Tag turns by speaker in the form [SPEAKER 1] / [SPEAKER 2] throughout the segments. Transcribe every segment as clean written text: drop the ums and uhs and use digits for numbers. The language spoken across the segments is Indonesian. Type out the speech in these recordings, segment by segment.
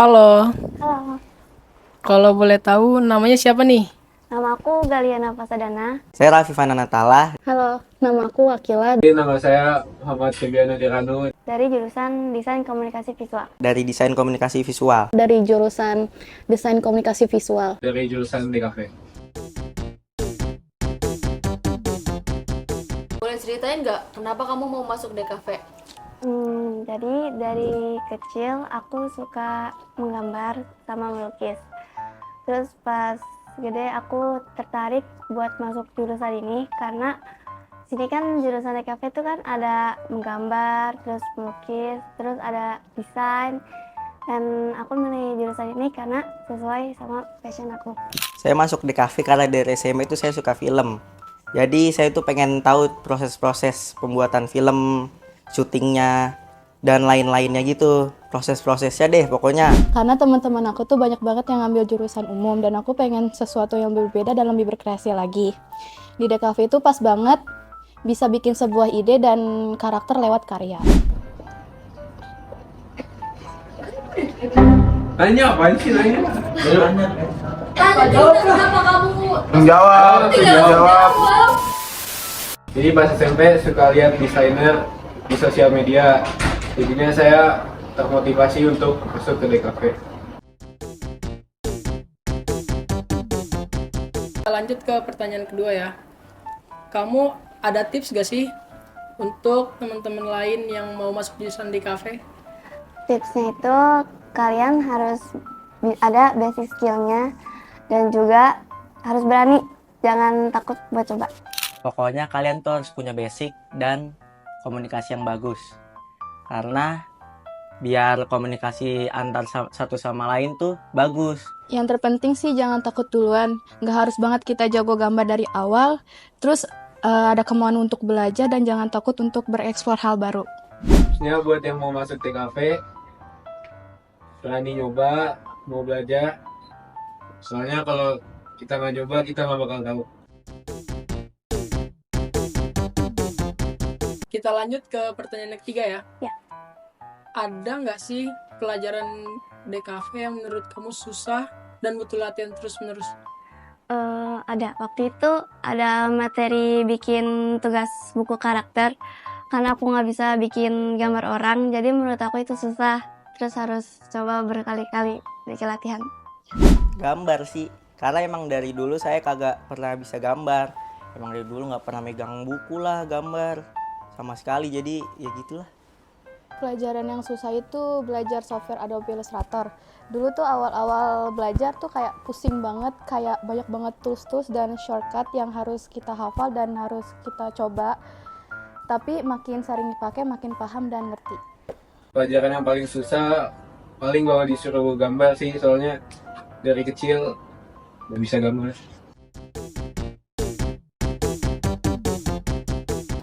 [SPEAKER 1] Halo,
[SPEAKER 2] Halo,
[SPEAKER 1] kalau boleh tahu namanya siapa nih?
[SPEAKER 2] nama aku Galiana Pasadana.
[SPEAKER 3] Saya Raffi Fana Natala
[SPEAKER 2] Halo, nama aku Wakila
[SPEAKER 4] Nama saya Muhammad Febiano Tirano.
[SPEAKER 2] dari jurusan Desain Komunikasi Visual.
[SPEAKER 3] dari Desain Komunikasi Visual.
[SPEAKER 5] Dari jurusan Desain Komunikasi Visual.
[SPEAKER 4] Dari jurusan DKV.
[SPEAKER 6] Boleh ceritain nggak kenapa kamu mau masuk DKV?
[SPEAKER 2] Jadi dari kecil aku suka menggambar sama melukis. Terus pas gede aku tertarik buat masuk jurusan ini karena sini kan jurusan DKV itu kan ada menggambar, terus melukis, terus ada desain. Dan aku milih jurusan ini karena sesuai sama passion aku.
[SPEAKER 3] Saya masuk di kafe karena dari SMA itu saya suka film. Jadi saya tuh pengen tahu proses-proses pembuatan film, syutingnya, dan lain-lainnya gitu. Proses-prosesnya deh pokoknya.
[SPEAKER 5] Karena teman-teman aku tuh banyak banget yang ngambil jurusan umum dan aku pengen sesuatu yang berbeda dan lebih berkreasi lagi. Di DKV itu pas banget bisa bikin sebuah ide dan karakter lewat karya.
[SPEAKER 4] Nanya apaan sih nanya?
[SPEAKER 6] Kenapa kamu
[SPEAKER 4] Menjawab. Jadi pas SMP suka lihat desainer di sosial media. Jadinya saya termotivasi untuk masuk ke DKV.
[SPEAKER 1] Kita lanjut ke pertanyaan kedua ya. Kamu ada tips gak sih untuk teman-teman lain yang mau masuk jurusan di kafe?
[SPEAKER 2] Tipsnya itu kalian harus ada basic skillnya dan juga harus berani, jangan takut buat coba.
[SPEAKER 3] Pokoknya kalian tuh harus punya basic dan komunikasi yang bagus. Karena biar komunikasi antar satu sama lain tuh bagus.
[SPEAKER 5] Yang terpenting sih jangan takut duluan. Nggak harus banget kita jago gambar dari awal. Terus ada kemauan untuk belajar dan jangan takut untuk bereksplor hal baru.
[SPEAKER 4] Tipsnya buat yang mau masuk DKV, berani nyoba, mau belajar. Soalnya kalau kita nggak nyoba, kita nggak bakal tahu.
[SPEAKER 1] Kita lanjut ke pertanyaan ketiga ya.
[SPEAKER 2] Ya.
[SPEAKER 1] Ada nggak sih pelajaran DKV yang menurut kamu susah dan butuh latihan terus-menerus?
[SPEAKER 2] Ada, waktu itu ada materi bikin tugas buku karakter. Karena aku nggak bisa bikin gambar orang, jadi menurut aku itu susah. Terus harus coba berkali-kali bikin latihan.
[SPEAKER 3] Gambar sih. Karena emang dari dulu saya kagak pernah bisa gambar. Emang dari dulu nggak pernah megang buku lah gambar sama sekali. Jadi ya gitulah.
[SPEAKER 5] Pelajaran yang susah itu belajar software Adobe Illustrator. Dulu tuh awal-awal belajar tuh kayak pusing banget, kayak banyak banget tools-tools dan shortcut yang harus kita hafal dan harus kita coba. Tapi makin sering dipakai, makin paham dan ngerti.
[SPEAKER 4] Pelajaran yang paling susah, paling kalau disuruh gambar sih, soalnya dari kecil nggak bisa gambar.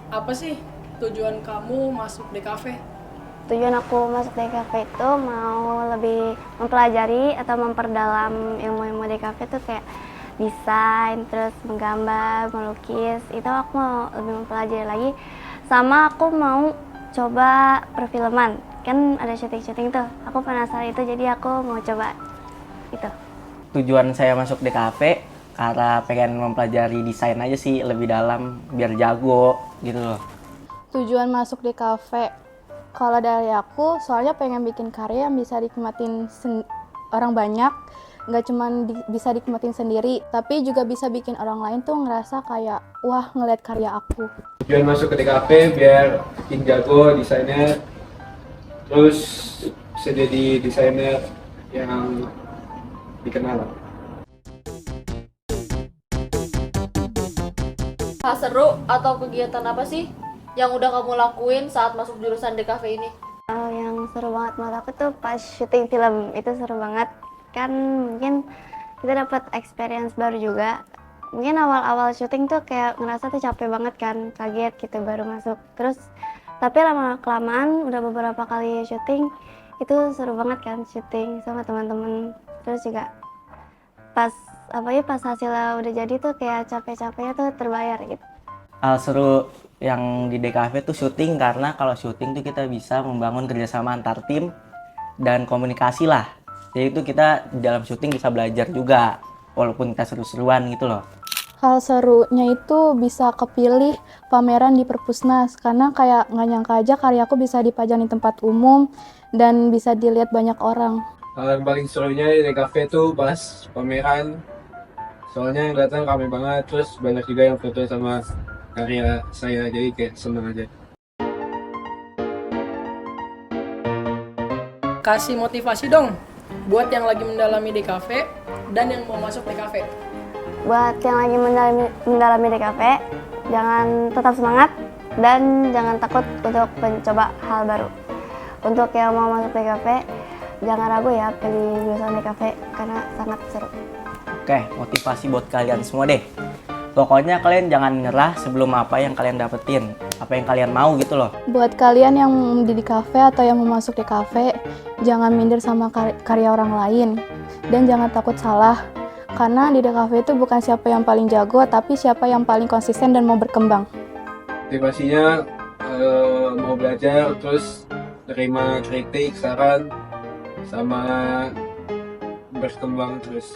[SPEAKER 1] Apa sih tujuan kamu masuk di kafe?
[SPEAKER 2] Tujuan aku masuk DKV itu mau lebih mempelajari atau memperdalam ilmu-ilmu DKV itu kayak desain, terus menggambar, melukis. Itu aku mau lebih mempelajari lagi. Sama aku mau coba perfilman. Kan ada syuting-syuting tuh. Aku penasaran itu, jadi aku mau coba itu.
[SPEAKER 3] Tujuan saya masuk di kafe karena pengen mempelajari desain aja sih lebih dalam biar jago gitu loh.
[SPEAKER 5] Tujuan masuk di kafe, kalau dari aku, soalnya pengen bikin karya yang bisa dinikmatin orang banyak, nggak cuma bisa dinikmatin sendiri, tapi juga bisa bikin orang lain tuh ngerasa kayak, wah ngeliat karya aku.
[SPEAKER 4] Tujuan masuk ke DKV biar makin jago desainer, terus bisa jadi desainer yang dikenal.
[SPEAKER 6] hal seru atau kegiatan apa sih yang udah kamu lakuin saat masuk jurusan DKV ini?
[SPEAKER 2] Yang seru banget menurut aku tuh pas syuting film, itu seru banget. Kan mungkin kita dapat experience baru juga. Mungkin awal-awal syuting tuh kayak ngerasa tuh capek banget kan, kaget gitu baru masuk. Terus tapi lama-kelamaan udah beberapa kali syuting, itu seru banget kan syuting sama teman-teman. Terus juga pas pas hasilnya udah jadi tuh kayak capek-capeknya tuh terbayar gitu.
[SPEAKER 3] Hal seru yang di DKV tuh syuting, karena kalau syuting tuh kita bisa membangun kerjasama antar tim dan komunikasi lah. Jadi itu kita di dalam syuting bisa belajar juga, walaupun kita seru-seruan gitu loh.
[SPEAKER 5] Hal serunya itu bisa kepilih pameran di Perpusnas, karena kayak nggak nyangka aja karyaku bisa dipajang di tempat umum dan bisa dilihat banyak orang.
[SPEAKER 4] Hal yang paling serunya di kafe tuh pas pameran, soalnya yang datang rame banget, terus banyak juga yang foto sama karya saya, jadi kayak seneng aja.
[SPEAKER 1] Kasih motivasi dong buat yang lagi mendalami DKV dan yang mau masuk DKV.
[SPEAKER 2] Buat yang lagi mendalami DKV, jangan tetap semangat dan jangan takut untuk mencoba hal baru. Untuk yang mau masuk DKV, jangan ragu ya pilih jurusan DKV karena sangat seru.
[SPEAKER 3] Oke, motivasi buat kalian semua deh. Pokoknya kalian jangan nyerah sebelum apa yang kalian dapetin, apa yang kalian mau gitu loh.
[SPEAKER 5] Buat kalian yang di kafe atau yang mau masuk di kafe, jangan minder sama karya orang lain dan jangan takut salah. Karena di DKV itu bukan siapa yang paling jago, tapi siapa yang paling konsisten dan mau berkembang.
[SPEAKER 4] Motivasinya mau belajar, terus terima kritik, saran, sama berkembang terus.